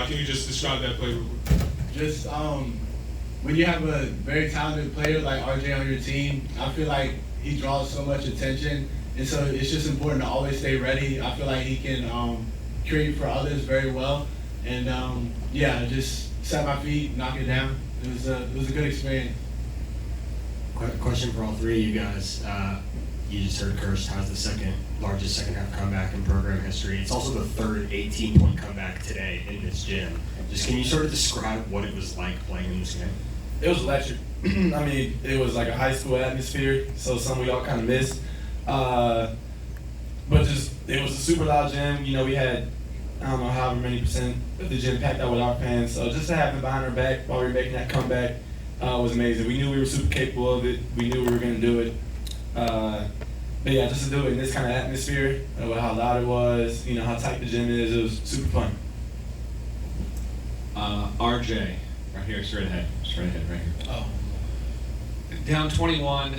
Can you just describe that play real quick? Just when you have a very talented player like RJ on your team, I feel like he draws so much attention, and so it's just important to always stay ready. I feel like he can create for others very well, and just set my feet, knock it down. It was a good experience. Question for all three of you guys. You just heard Kirst has the second largest second half comeback in program history. It's also the third 18-point comeback today in this gym. Just can you sort of describe what it was like playing in this game? It was electric. I mean, it was like a high school atmosphere, so something we all kind of missed. But just, it was a super loud gym. You know, we had, I don't know, however many percent of the gym packed out with our fans. So just to have them behind our back while we were making that comeback was amazing. We knew we were super capable of it. We knew we were going to do it. But yeah, just to do it in this kind of atmosphere, with how loud it was, you know, how tight the gym is, it was super fun. RJ, right here, straight ahead, right here. Oh. Down 21,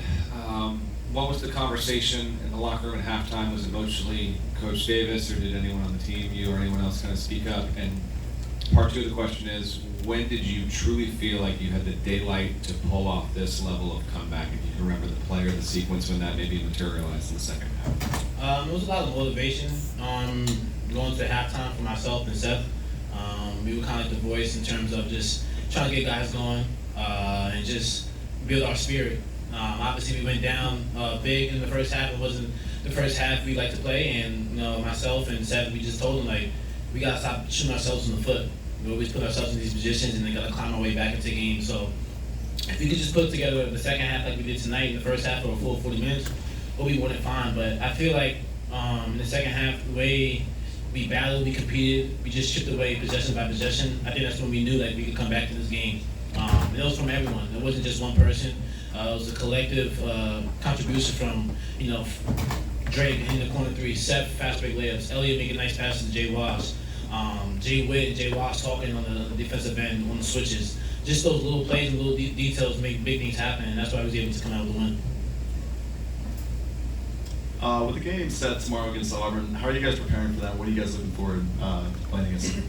what was the conversation in the locker room at halftime? Was it mostly Coach Davis, or did anyone on the team, you or anyone else, kind of speak up? And part two of the question is, when did you truly feel like you had the daylight to pull off this level of comeback? If you can remember the play or the sequence when that maybe materialized in the second half. It was a lot of motivation going to halftime for myself and Seth. We were kind of like the voice in terms of just trying to get guys going and just build our spirit. Obviously, we went down big in the first half. It wasn't the first half we like to play, and you know, myself and Seth, we just told them, like, we gotta stop shooting ourselves in the foot. We always put ourselves in these positions, and then gotta climb our way back into games. So if we could just put together the second half like we did tonight in the first half for a full 40 minutes, we'll be more than fine. But I feel like in the second half, the way we battled, we competed, we just chipped away possession by possession. I think that's when we knew that we could come back to this game. And it was from everyone. It wasn't just one person. It was a collective contribution from, you know, Drake in the corner three, Seth fast break layups, Elliott making nice passes to Jay Wash, Jay Witt and Jay Wash talking on the defensive end on the switches. Just those little plays and little details make big things happen, and that's why I was able to come out with the win. With the game set tomorrow against Auburn, how are you guys preparing for that? What are you guys looking forward to playing against them?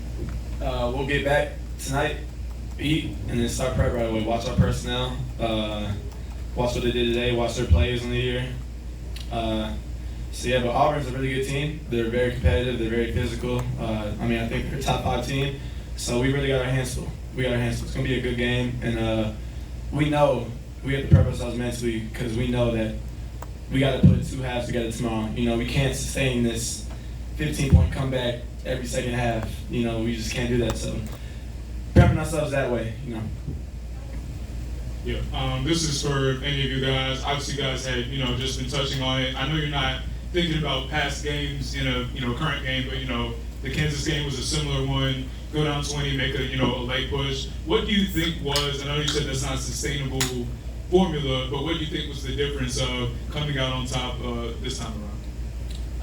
We'll get back tonight, eat, and then start prep right away. Watch our personnel, watch what they did today, watch their plays on the year. But Auburn's a really good team. They're very competitive. They're very physical. I think they're a top 5 team. So we really got our hands full. It's going to be a good game, and we know we have to prep ourselves mentally because we know that we got to put 2 halves together tomorrow. You know, we can't sustain this 15-point comeback every second half. You know, we just can't do that. So prepping ourselves that way, you know. Yeah, this is for any of you guys. Obviously, you guys had, just been touching on it. I know you're not thinking about past games in a, current game, but, the Kansas game was a similar one. Go down 20, make a, a late push. What do you think was, I know you said that's not a sustainable formula, but what do you think was the difference of coming out on top this time around?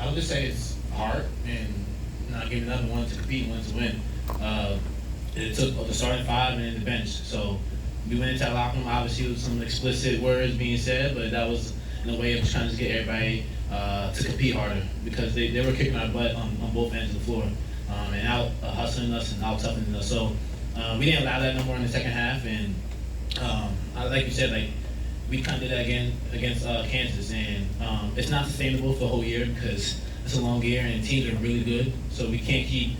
I would just say it's hard and not getting another one to compete, one to win. It took the starting 5 and then the bench. So we went into that locker room, obviously with some explicit words being said, but that was in a way of trying to just get everybody to compete harder because they were kicking our butt on both ends of the floor and out hustling us and out toughening us. So we didn't allow that no more in the second half. And like you said, like we kind of did that again against Kansas, and it's not sustainable for the whole year because it's a long year and teams are really good. So we can't keep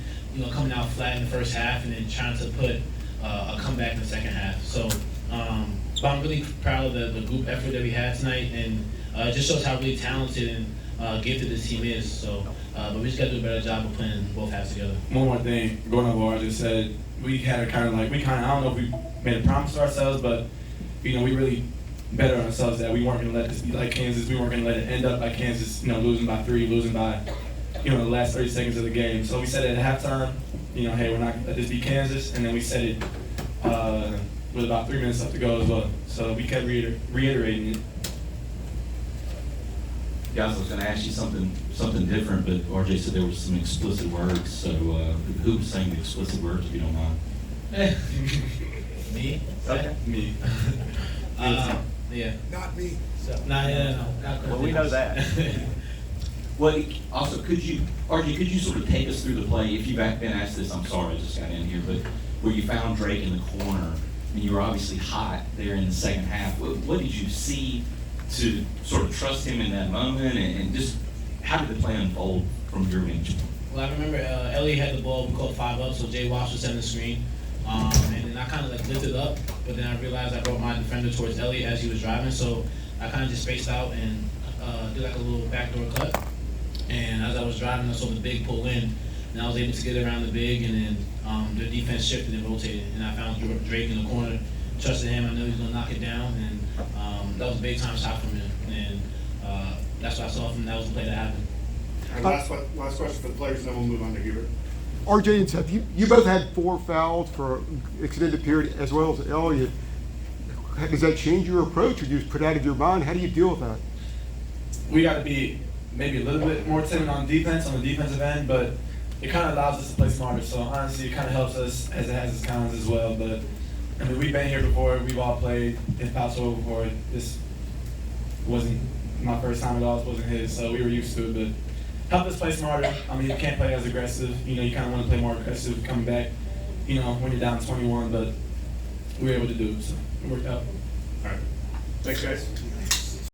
coming out flat in the first half and then trying to put a comeback in the second half. So but I'm really proud of the group effort that we had tonight, and it just shows how really talented and gifted this team is. So, but we just got to do a better job of putting both halves together. One more thing, going over what I just said, we had I don't know if we made a promise to ourselves, but we really bet on ourselves that we weren't going to let this be like Kansas. We weren't going to let it end up like Kansas, losing by 3, losing by, the last 30 seconds of the game. So we said it at halftime, hey, we're not going to let this be Kansas, and then we said it with about 3 minutes left to go as well. So we kept reiterating it. Guys, I was going to ask you something different, but RJ said there was some explicit words. So who was saying the explicit words, if you don't mind? Me? Okay. Me. Yeah. Not me. So, not Well, we know that. Also, could you sort of take us through the play? If you've been asked this, I'm sorry, I just got in here, but where you found Drake in the corner, and you were obviously hot there in the second half. What did you see to sort of trust him in that moment, and just how did the play unfold from your vantage point? Well, I remember Ellie had the ball, we called 5 up, so Jay Walsh was setting the screen. And then I kind of like lifted up, but then I realized I brought my defender towards Ellie as he was driving, so I kind of just spaced out and did like a little backdoor cut. And as I was driving, I saw the big pull in, and I was able to get around the big, and then the defense shifted and rotated, and I found Drake in the corner, trusted him, I knew he was going to knock it down, and that was a big time shot from him, and that's what I saw from him. That was the play that happened. And last question for the players, and then we'll move on to Hubert. RJ and Seth, you both had 4 fouls for an extended period, as well as Elliott. Does that change your approach, or you just put it out of your mind? How do you deal with that? We got to be maybe a little bit more timid on defense, on the defensive end, but it kind of allows us to play smarter. So honestly, it kind of helps us as it has its cons as well. But I mean, we've been here before. We've all played in Powell before. This wasn't my first time at all. It wasn't his, so we were used to it. But help us play smarter. I mean, you can't play as aggressive. You know, you kind of want to play more aggressive coming back, you know, when you're down 21. But we were able to do it, so it worked out. All right. Thanks, guys.